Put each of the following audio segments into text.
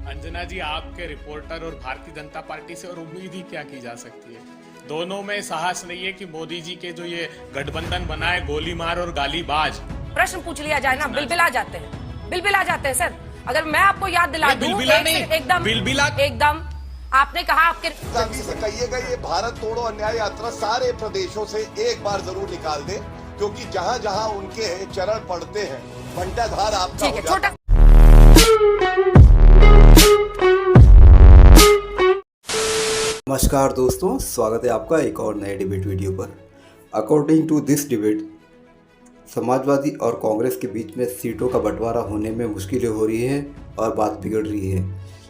अंजना जी, आपके रिपोर्टर और भारतीय जनता पार्टी से और उम्मीद ही क्या की जा सकती है। दोनों में साहस नहीं है कि मोदी जी के जो ये गठबंधन बना है, गोली मार और गालीबाज। प्रश्न पूछ लिया जाए ना, बिलबिला जाते हैं, बिलबिला जाते हैं सर। अगर मैं आपको याद दिला दूं, एकदम आपने कहा आपके से कहिएगा ये भारत तोड़ो अन्याय यात्रा सारे प्रदेशों से एक बार जरूर निकाल दे, क्योंकि जहां जहां उनके चरण पड़ते हैं बंटाधार आपका हो जाता है। नमस्कार दोस्तों, स्वागत है आपका एक और नए डिबेट वीडियो पर। According to this debate, Samajwadi और कांग्रेस के बीच में सीटों का बंटवारा होने में मुश्किलें हो रही हैं और बात बिगड़ रही है।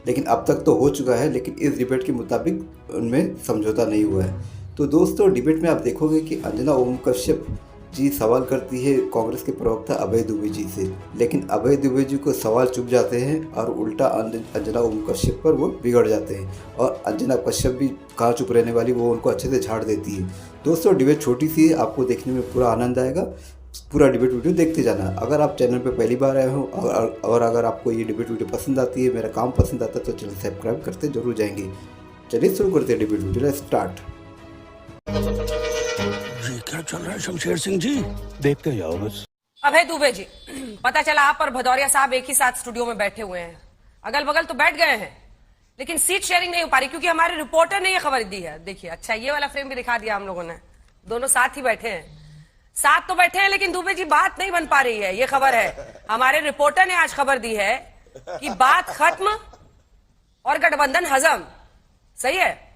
लेकिन अब तक तो हो चुका है, लेकिन इस डिबेट के मुताबिक उनमें समझौता नहीं हुआ है। तो दोस्तों, डिबेट में आप देखोगे कि अंजना ओम कश्यप जी सवाल करती है कांग्रेस के प्रवक्ता अभय दुबे जी से, लेकिन अभय दुबे जी को सवाल चुप जाते हैं और उल्टा अंजना ओम कश्यप पर वो बिगड़ जाते हैं। और अंजना कश्यप भी कहाँ चुप रहने वाली, वो उनको अच्छे से झाड़ देती है। दोस्तों, डिबेट छोटी सी है, आपको देखने में पूरा आनंद आएगा। पूरा डिबेट वीडियो देखते जाना। अगर आप चैनल पर पहली बार आए हो और अगर आपको ये डिबेट वीडियो पसंद आती है, मेरा काम पसंद आता है, तो चैनल सब्सक्राइब करते जरूर जाएंगे। चलिए शुरू करते हैं डिबेट वीडियो, स्टार्ट। क्या चल रहा है शमशेर सिंह जी? देखते जाओ बस। अभय दुबे जी, पता चला आप और भदौरिया साहब एक ही साथ स्टूडियो में बैठे हुए हैं। अगल बगल तो बैठ गए हैं, लेकिन सीट शेयरिंग नहीं हो पा रही, क्योंकि हमारे रिपोर्टर ने ये खबर दी है। देखिए, अच्छा ये वाला फ्रेम भी दिखा दिया हम लोगों ने। दोनों साथ ही बैठे हैं, साथ तो बैठे हैं, लेकिन दुबे जी बात नहीं बन पा रही है। ये खबर है, हमारे रिपोर्टर ने आज खबर दी है कि बात खत्म और गठबंधन हजम। सही है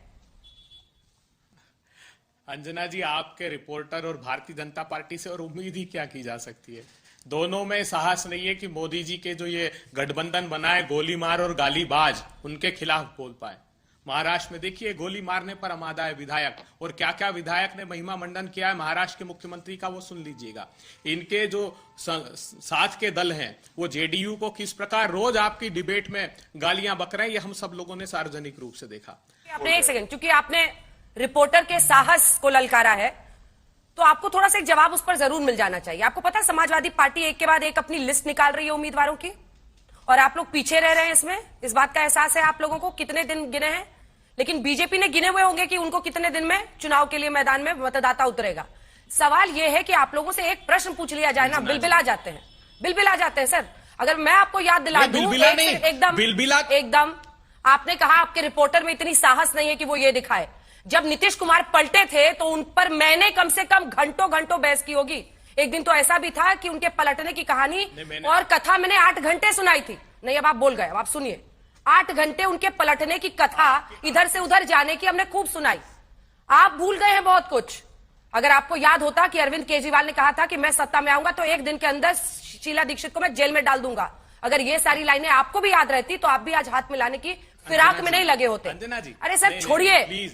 अंजना जी, आपके रिपोर्टर और भारतीय जनता पार्टी से और उम्मीद ही क्या की जा सकती है। दोनों में साहस नहीं है कि मोदी जी के जो ये गठबंधन बना है, गोली मार और गालीबाज, उनके खिलाफ बोल पाए। महाराष्ट्र में देखिए, गोली मारने पर आमादा है विधायक, और क्या क्या विधायक ने महिमा मंडन किया है महाराष्ट्र के मुख्यमंत्री का, वो सुन लीजिएगा। इनके जो साथ के दल हैं, वो जेडीयू को किस प्रकार रोज आपकी डिबेट में गालियां बक रहे हैं, ये हम सब लोगों ने सार्वजनिक रूप से देखा। आपने एक सेकंड, क्योंकि आपने रिपोर्टर के साहस को ललकारा है, तो आपको थोड़ा सा एक जवाब उस पर जरूर मिल जाना चाहिए। आपको पता है समाजवादी पार्टी एक के बाद एक अपनी लिस्ट निकाल रही है उम्मीदवारों की, और आप लोग पीछे रह रहे हैं इसमें। इस बात का एहसास है आप लोगों को, कितने दिन गिने हैं, लेकिन बीजेपी ने गिने हुए होंगे कि उनको कितने दिन में चुनाव के लिए मैदान में मतदाता उतरेगा। सवाल यह है कि आप लोगों से एक प्रश्न पूछ लिया जाए ना, बिलबिला जाते हैं, बिलबिला जाते हैं सर। अगर मैं आपको याद दिला दूं, एकदम आपने कहा आपके रिपोर्टर में इतनी साहस नहीं है कि वो ये दिखाए। जब नीतीश कुमार पलटे थे तो उन पर मैंने कम से कम घंटों घंटों बहस की होगी। एक दिन तो ऐसा भी था कि उनके पलटने की कहानी और कथा मैंने 8 घंटे सुनाई थी। नहीं, अब आप बोल गए, अब आप सुनिए। 8 घंटे उनके पलटने की कथा, इधर से उधर जाने की हमने खूब सुनाई। आप भूल गए हैं बहुत कुछ। अगर आपको याद होता कि अरविंद केजरीवाल ने कहा था कि मैं सत्ता में आऊंगा तो 1 दिन के अंदर शीला दीक्षित को मैं जेल में डाल दूंगा, अगर ये सारी लाइनें आपको भी याद रहती तो आप भी आज हाथ मिलाने की फिराक में नहीं लगे होते। अरे सर छोड़िए,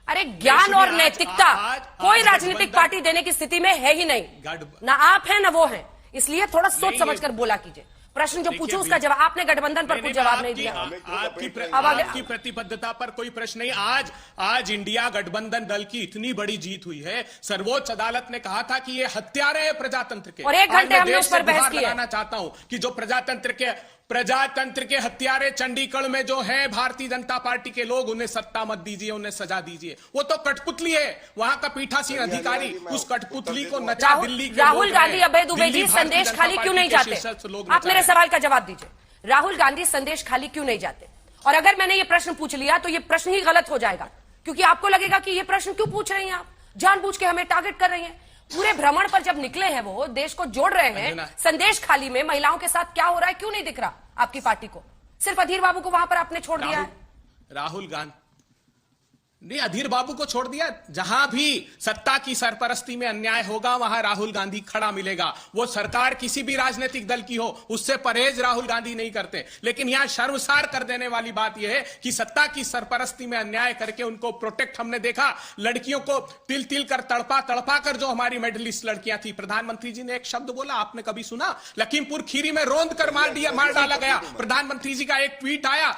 अरे ज्ञान और नैतिकता कोई राजनीतिक पार्टी देने की स्थिति में है ही नहीं, ना आप हैं ना वो हैं। इसलिए थोड़ा सोच समझकर बोला कीजिए। प्रश्न जो पूछूं उसका जवाब, आपने गठबंधन पर कुछ जवाब नहीं दिया। आपकी प्रतिबद्धता पर कोई प्रश्न नहीं। आज इंडिया गठबंधन दल की इतनी बड़ी जीत हुई है, सर्वोच्च अदालत ने कहा था कि ये हत्यारे हैं प्रजातंत्र के, और 1 घंटे हमने उस पर बहस की है। चाहता हूं कि जो प्रजातंत्र के हत्यारे चंडीगढ़ में जो हैं भारतीय जनता पार्टी के लोग, उन्हें सत्ता मत दीजिए, उन्हें सजा दीजिए। वो तो कठपुतली है, वहां का पीठासीन अधिकारी उस कठपुतली को नचा दिल्ली के राहुल गांधी, अभय दुबे जी संदेश खाली क्यों नहीं जाते? आप मेरे सवाल का जवाब दीजिए। राहुल गांधी संदेश खाली क्यों नहीं जाते? और अगर मैंने ये प्रश्न पूछ लिया तो ये प्रश्न ही गलत हो जाएगा, क्योंकि आपको लगेगा कि ये प्रश्न क्यों पूछ रही हैं आप, जानबूझ के हमें टारगेट कर रही हैं। पूरे भ्रमण पर जब निकले हैं, वो देश को जोड़ रहे हैं, संदेश खाली में महिलाओं के साथ क्या हो रहा है क्यों नहीं दिख रहा आपकी पार्टी को? सिर्फ अधीर बाबू को वहां पर आपने छोड़ दिया है। राहुल गांधी ने अधीर बाबू को छोड़ दिया। जहां भी सत्ता की सरपरस्ती में अन्याय होगा, वहां राहुल गांधी खड़ा मिलेगा। वो सरकार किसी भी राजनीतिक दल की हो, उससे परहेज राहुल गांधी नहीं करते। लेकिन यहां शर्मसार कर देने वाली बात यह है कि सत्ता की सरपरस्ती में अन्याय करके उनको प्रोटेक्ट, हमने देखा लड़कियों को तिल तिल कर तड़पा कर, जो हमारी मेडलिस्ट लड़कियां थी, प्रधानमंत्री जी ने एक शब्द बोला, आपने कभी सुना? लखीमपुर खीरी में रोंद कर मार डाला गया। प्रधानमंत्री जी का एक ट्वीट आया,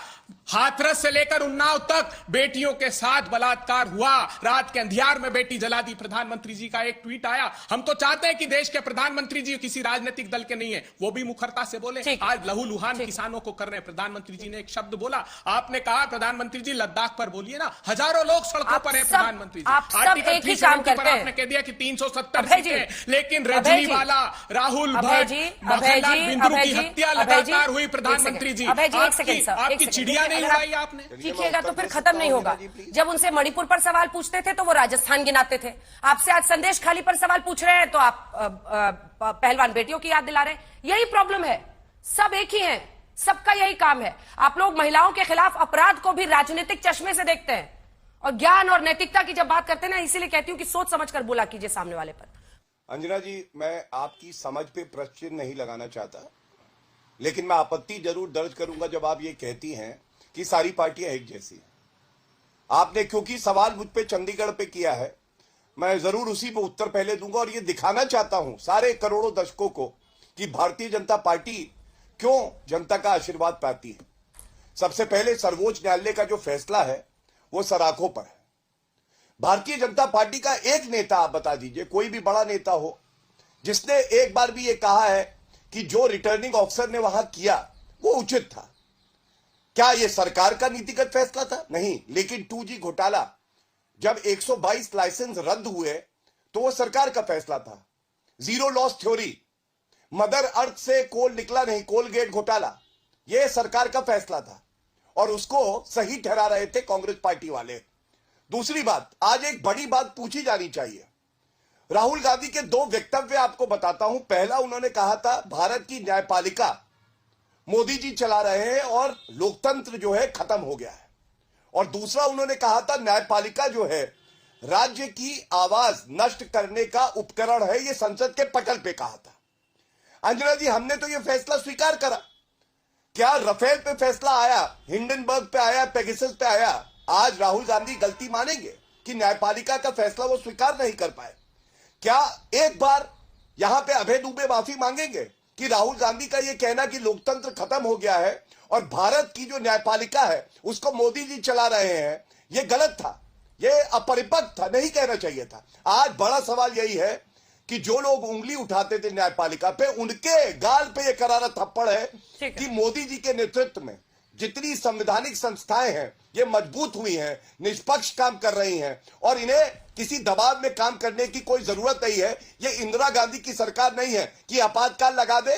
हाथरस से लेकर उन्नाव तक बेटियों के साथ बलात्कार हुआ, रात के अंधियार में बेटी जला दी। प्रधानमंत्री जी का एक ट्वीट आया, हम तो चाहते हैं कि देश के प्रधानमंत्री जी किसी राजनीतिक दल के नहीं है, वो भी मुखरता से बोले। आज लहूलुहान किसानों को कर रहे हैं। प्रधानमंत्री जी ने एक शब्द बोला, आपने कहा प्रधानमंत्री जी लद्दाख पर बोलिए ना, हजारों लोग सड़कों पर है। प्रधानमंत्री जी आर्टिकल 370 पर आपने कह दिया कि 370 सीटें, लेकिन रजनीवाला, राहुल भट्ट, मखनलाल बिंद्रू की हत्या लगातार हुई। प्रधानमंत्री जी आपकी चिड़िया उड़ाई आपने। चीखिएगा तो फिर खत्म नहीं होगा। जब उनसे मणिपुर पर सवाल पूछते थे तो वो राजस्थान गिनाते थे। आपसे आज संदेश खाली पर सवाल पूछ रहे हैं तो आप पहलवान बेटियों की याद दिला रहे हैं। यही प्रॉब्लम है, सब एक ही हैं, सबका यही काम है। आप लोग महिलाओं के खिलाफ अपराध को भी राजनीतिक चश्मे से देखते हैं और ज्ञान और नैतिकता की जब बात करते हैं ना, इसीलिए कहती हूं कि सोच समझकर बोला कीजिए सामने वाले पर। अंजना जी, मैं आपकी समझ पे प्रश्न नहीं लगाना चाहता, लेकिन मैं आपत्ति जरूर दर्ज करूंगा जब आप ये कहती हैं कि सारी पार्टियां एक जैसी हैं। आपने क्योंकि सवाल मुझ पे चंडीगढ़ पे किया है, मैं जरूर उसी पे उत्तर पहले दूंगा और ये दिखाना चाहता हूं सारे करोड़ों दर्शकों को कि भारतीय जनता पार्टी क्यों जनता का आशीर्वाद पाती है। सबसे पहले सर्वोच्च न्यायालय का जो फैसला है वो सराखों पर है। भारतीय जनता पार्टी का एक नेता आप बता दीजिए, कोई भी बड़ा नेता हो, जिसने एक बार भी ये कहा है कि जो रिटर्निंग ऑफिसर ने वहां किया वो उचित था। क्या यह सरकार का नीतिगत फैसला था? नहीं। लेकिन 2G घोटाला जब 122 लाइसेंस रद्द हुए तो वो सरकार का फैसला था। Zero loss theory, mother earth से कोल निकला नहीं, कोलगेट घोटाला, यह सरकार का फैसला था और उसको सही ठहरा रहे थे कांग्रेस पार्टी वाले। दूसरी बात, आज एक बड़ी बात पूछी जानी चाहिए। राहुल गांधी के दो वक्तव्य आपको बताता हूं। पहला, उन्होंने कहा था भारत की न्यायपालिका मोदी जी चला रहे हैं और लोकतंत्र जो है खत्म हो गया है। और दूसरा, उन्होंने कहा था न्यायपालिका जो है राज्य की आवाज नष्ट करने का उपकरण है, यह संसद के पटल पे कहा था। अंजना जी, हमने तो यह फैसला स्वीकार करा। क्या रफेल पे फैसला आया, हिंडनबर्ग पे आया, पेगासस पे आया, आज राहुल गांधी गलती मानेंगे कि न्यायपालिका का फैसला वो स्वीकार नहीं कर पाए? क्या एक बार यहां पे अभय दुबे माफी मांगेंगे कि राहुल गांधी का यह कहना कि लोकतंत्र खत्म हो गया है और भारत की जो न्यायपालिका है उसको मोदी जी चला रहे हैं, यह गलत था, यह अपरिपक्व था, नहीं कहना चाहिए था। आज बड़ा सवाल यही है कि जो लोग उंगली उठाते थे न्यायपालिका पे, उनके गाल पे यह करारा थप्पड़ है कि मोदी जी के नेतृत्व में जितनी संवैधानिक संस्थाएं हैं ये मजबूत हुई हैं, निष्पक्ष काम कर रही हैं और इन्हें किसी दबाव में काम करने की कोई जरूरत नहीं है। ये इंदिरा गांधी की सरकार नहीं है कि आपातकाल लगा दे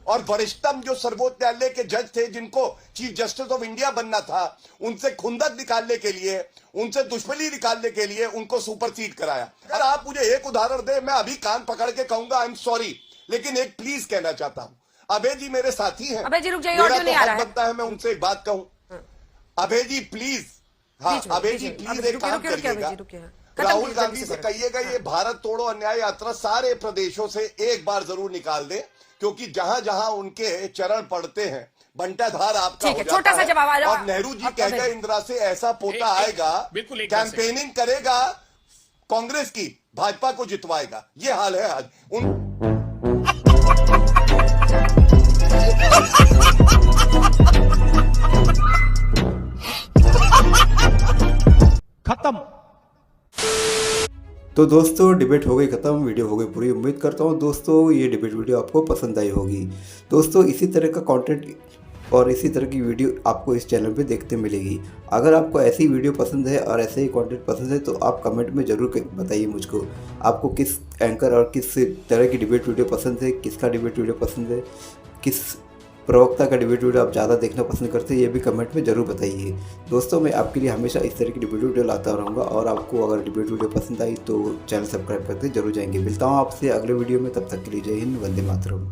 और वरिष्ठतम जो सर्वोच्च न्यायालय के जज थे, जिनको चीफ जस्टिस ऑफ इंडिया बनना था, उनसे खुंदक निकालने के लिए, उनसे दुश्मनी निकालने के लिए उनको सुपरसीड कराया। अगर आप मुझे एक उदाहरण दे, मैं अभी कान पकड़ के कहूंगा आई एम सॉरी, लेकिन एक प्लीज कहना चाहता हूं। अभय जी मेरे साथी हैं, अभय जी रुक जाइए, मेरा ऑडियो तो नहीं आ रहा हक है। बनता है मैं उनसे एक बात कहूं। अभय जी प्लीज, हाँ अभय जी प्लीज एक काम करिएगा, राहुल गांधी से कहिएगा ये भारत तोड़ो अन्याय यात्रा सारे प्रदेशों से एक बार जरूर निकाल दे, क्योंकि जहां जहां उनके चरण पड़ते हैं बंटाधार आपका हो जाता है। जवाब और नेहरू जी कह गए इंदिरा से ऐसा पोता आएगा, कैंपेनिंग करेगा कांग्रेस की, भाजपा को जितवाएगा। ये हाल है आज खत्म। तो दोस्तों डिबेट हो गई ख़त्म, वीडियो हो गई पूरी। उम्मीद करता हूँ दोस्तों ये डिबेट वीडियो आपको पसंद आई होगी। दोस्तों इसी तरह का कंटेंट और इसी तरह की वीडियो आपको इस चैनल पे देखते मिलेगी। अगर आपको ऐसी वीडियो पसंद है और ऐसे ही कंटेंट पसंद है तो आप कमेंट में ज़रूर बताइए मुझको, आपको किस एंकर और किस तरह की डिबेट वीडियो पसंद है, किसका डिबेट वीडियो पसंद है, किस प्रवक्ता का डिबेट वीडियो आप ज़्यादा देखना पसंद करते हैं, ये भी कमेंट में ज़रूर बताइए। दोस्तों मैं आपके लिए हमेशा इस तरह की डिबेट वीडियो लाता रहूँगा और आपको अगर डिबेट वीडियो पसंद आई तो चैनल सब्सक्राइब करते जरूर जाएंगे। मिलता हूँ आपसे अगले वीडियो में, तब तक के लिए जय हिंद, वंदे मातरम।